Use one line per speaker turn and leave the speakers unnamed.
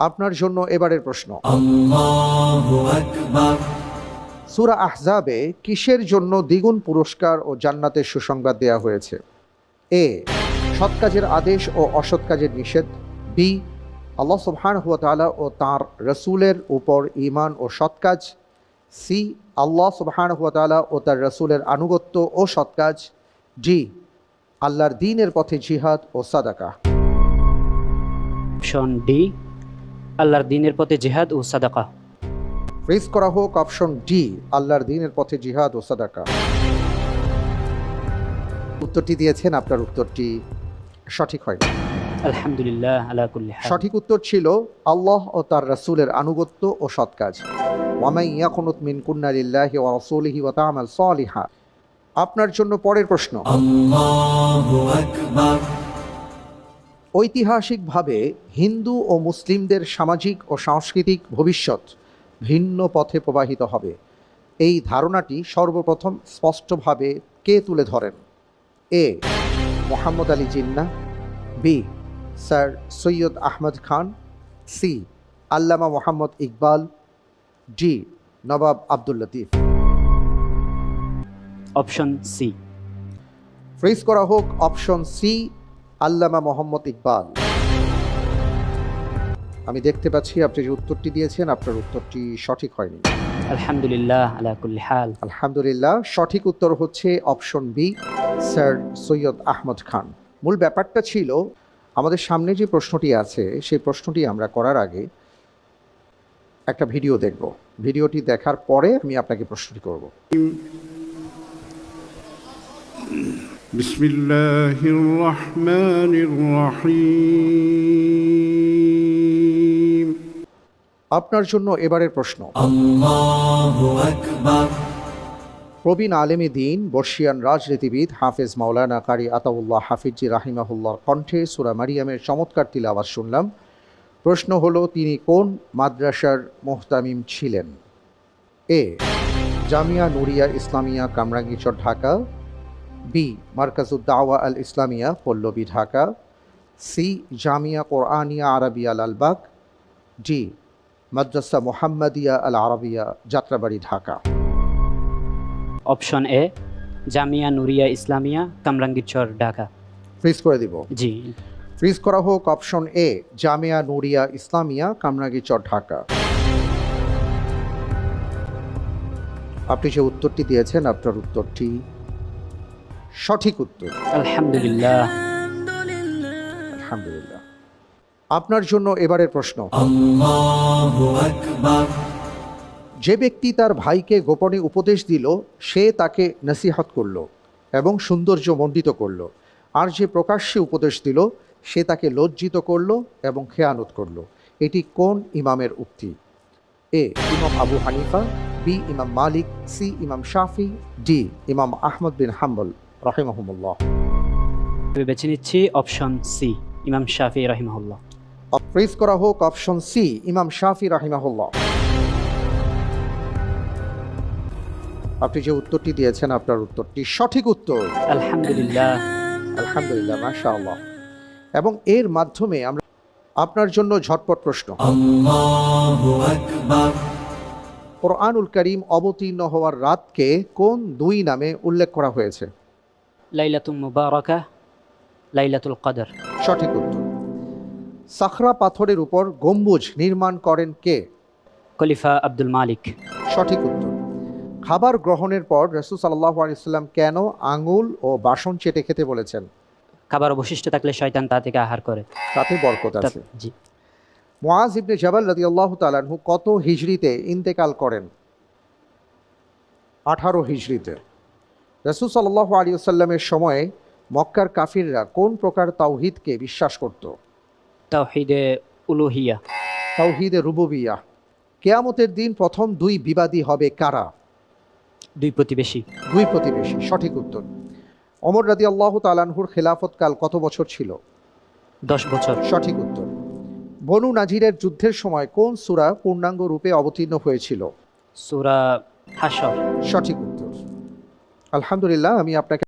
আপনার জন্য এবারের প্রশ্ন,
আল্লাহু আকবার।
সূরা আহজাবে কিসের জন্য দ্বিগুণ পুরস্কার ও জান্নাতের সুসংবাদ দেয়া হয়েছে? এ, সৎ কাজের আদেশ ও অসৎ কাজের নিষেধ। বি, আল্লাহ সুবহানাহু ওয়া তাআলা ও তাঁর রসুলের উপর ঈমান ও সৎ কাজ। সি, আল্লাহ সুবহানাহু ওয়া তাআলা ও তার রসুলের আনুগত্য ও সৎ কাজ। ডি, আল্লাহর দ্বীনের পথে জিহাদ ও সাদাকা।
অপশন ডি, আল্লাহর দ্বীনের পথে জিহাদ ও সাদাকা।
ফ্রিজ করা হোক অপশন ডি, আল্লাহর দ্বীনের পথে জিহাদ ও সাদাকা। উত্তরটি দিয়েছেন, আপনার উত্তরটি সঠিক হয়নি।
আলহামদুলিল্লাহ আলা কুল্লি হাল।
সঠিক উত্তর ছিল আল্লাহ ও তার রাসূলের আনুগত্য ও সৎ কাজ। ওয়ামাই ইয়াকুনুত মিনকুন্না লিল্লাহি ওয়া রাসূলিহি ওয়া তা'মাল সালিহা। আপনার জন্য পরের প্রশ্ন,
আল্লাহু আকবার।
ঐতিহাসিকভাবে হিন্দু ও মুসলিমদের সামাজিক ও সাংস্কৃতিক ভবিষ্যৎ ভিন্ন পথে প্রবাহিত হবে, এই ধারণাটি সর্বপ্রথম স্পষ্টভাবে কে তুলে ধরেন? A, Mohammad Ali Jinnah. B, sir Syed Ahmad Khan. C, Allama Mohammad Iqbal. D, Nawab Abdul Latif.
Option C.
Freeze করা হোক অপশন সি, আল্লামা মোহাম্মদ ইকবাল। আমি দেখতে পাচ্ছি আপনি যে উত্তরটি দিয়েছেন, আপনার উত্তরটি সঠিক হয়নি।
আলহামদুলিল্লাহ আলা কুল্লি হাল।
আলহামদুলিল্লাহ, সঠিক উত্তর হচ্ছে option B, sir Syed Ahmad Khan. মূল ব্যাপারটা ছিল, আমাদের সামনে যে প্রশ্নটি আছে সেই প্রশ্নটি আমরা করার আগে একটা ভিডিও দেখব। ভিডিওটি দেখার পরে আমি আপনাকে প্রশ্নটি করব।
বিসমিল্লাহির রহমানির রহিম।
আপনার জন্য এবারের প্রশ্ন,
আল্লাহু আকবার।
প্রবীণ আলেমে দ্বীন, বর্ষিয়ান রাজনীতিবিদ হাফেজ মাওলানা কারি আতাউল্লাহ হাফিজি রাহিমাহুল্লাহর কণ্ঠে সূরা মারিয়ামের চমৎকার তিলাওয়াত শুনলাম। প্রশ্ন হলো, তিনি কোন মাদ্রাসার মুহতামিম ছিলেন? A, Jamia Nooria Islamia Kamrangirchar Dhaka. B, Markazud Dawah Al Islamia Pallabi Dhaka. C, Jamia Quarania Arabia Lalbagh. D, Madrasa Mohammadia Al Arabia Jatrabari Dhaka.
Option A, Jamia Nooria Islamia Kamrangirchar Dhaka.
Freeze করে দিব।
জি।
ফ্রিজ করা হোক অপশন এ, জামিয়া নুরিয়া ইসলামিয়া কামরাঙ্গীরচর ঢাকা। আপনি যে উত্তরটি দিয়েছেন, আপনার উত্তরটি সঠিক উত্তর।
আলহামদুলিল্লাহ।
আলহামদুলিল্লাহ। আপনার জন্য এবারের প্রশ্ন,
আল্লাহু আকবার।
যে ব্যক্তি তার ভাইকে গোপনে উপদেশ দিল, সে তাকে নসিহত করল এবং সৌন্দর্য মণ্ডিত করল, আর যে প্রকাশ্যে উপদেশ দিল সে তাকে লজ্জিত করল এবং খেয়ানত করল। এটি কোন ইমামের উক্তি? এ, ইমাম আবু হানিফা। বি, ইমাম মালিক। সি, ইমাম শাফি। ডি, ইমাম আহমদ বিন হাম্বল রাহিমাহুমুল্লাহ।
বেছে নিচ্ছি অপশন সি, ইমাম শাফি রাহিমাহুল্লাহ।
ফ্রিজ করা হোক অপশন সি, ইমাম শাফি রাহিমাহুল্লাহ। আপনি যে উত্তরটি দিয়েছেন, আপনার উত্তরটি সঠিক উত্তর।
আলহামদুলিল্লাহ।
আলহামদুলিল্লাহ, মাশাআল্লাহ। এবং এর মাধ্যমে আমরা আপনার জন্য ঝটপট প্রশ্ন,
আল্লাহু আকবার।
কোরআনুল কারীম অবতীর্ণ হওয়ার রাতকে কোন দুই নামে উল্লেখ করা হয়েছে?
লাইলাতুল মুবারাকা, লাইলাতুল কদর।
সঠিক উত্তর। সাখরা পাথরের উপর গম্বুজ নির্মাণ করেন কে?
খলিফা আব্দুল মালিক।
সঠিক উত্তর। খাবার গ্রহণের পর রাসূল সাল্লাল্লাহু আলাইহি ওয়াসাল্লাম কেন আঙুল ও বাসন চেটে খেতে বলেছেন?
খাবার অবশিষ্ট থাকলে শয়তান তা থেকে আহার করে।
তাতে বরকত আছে।
জি।
মুআজ ইবনে জাবাল রাদিয়াল্লাহু তাআলা আনহু কত হিজরিতে ইন্তেকাল করেন? 18 হিজরিতে। রাসূল সাল্লাল্লাহু আলাইহি ওয়াসাল্লামের সময়ে মক্কার কাফিররা কোন প্রকার তাওহীদকে বিশ্বাস করত?
তাওহীদে উলুহিয়া।
তাওহীদে রুবুবিয়াহ। কিয়ামতের দিন প্রথম দুই বিবাদী হবে কারা?
দুই প্রতিবেশী।
দুই প্রতিবেশী। সঠিক উত্তর। ওমর রাদিয়াল্লাহু তাআলা আনহুর খেলাফতকাল কত বছর ছিল?
10 বছর।
সঠিক উত্তর। বনু নাজিরের যুদ্ধের সময় কোন সূরা পূর্ণাঙ্গ রূপে অবতীর্ণ হয়েছিল?
সূরা হাশর।
সঠিক উত্তর। আলহামদুলিল্লাহ, আমি আপনাকে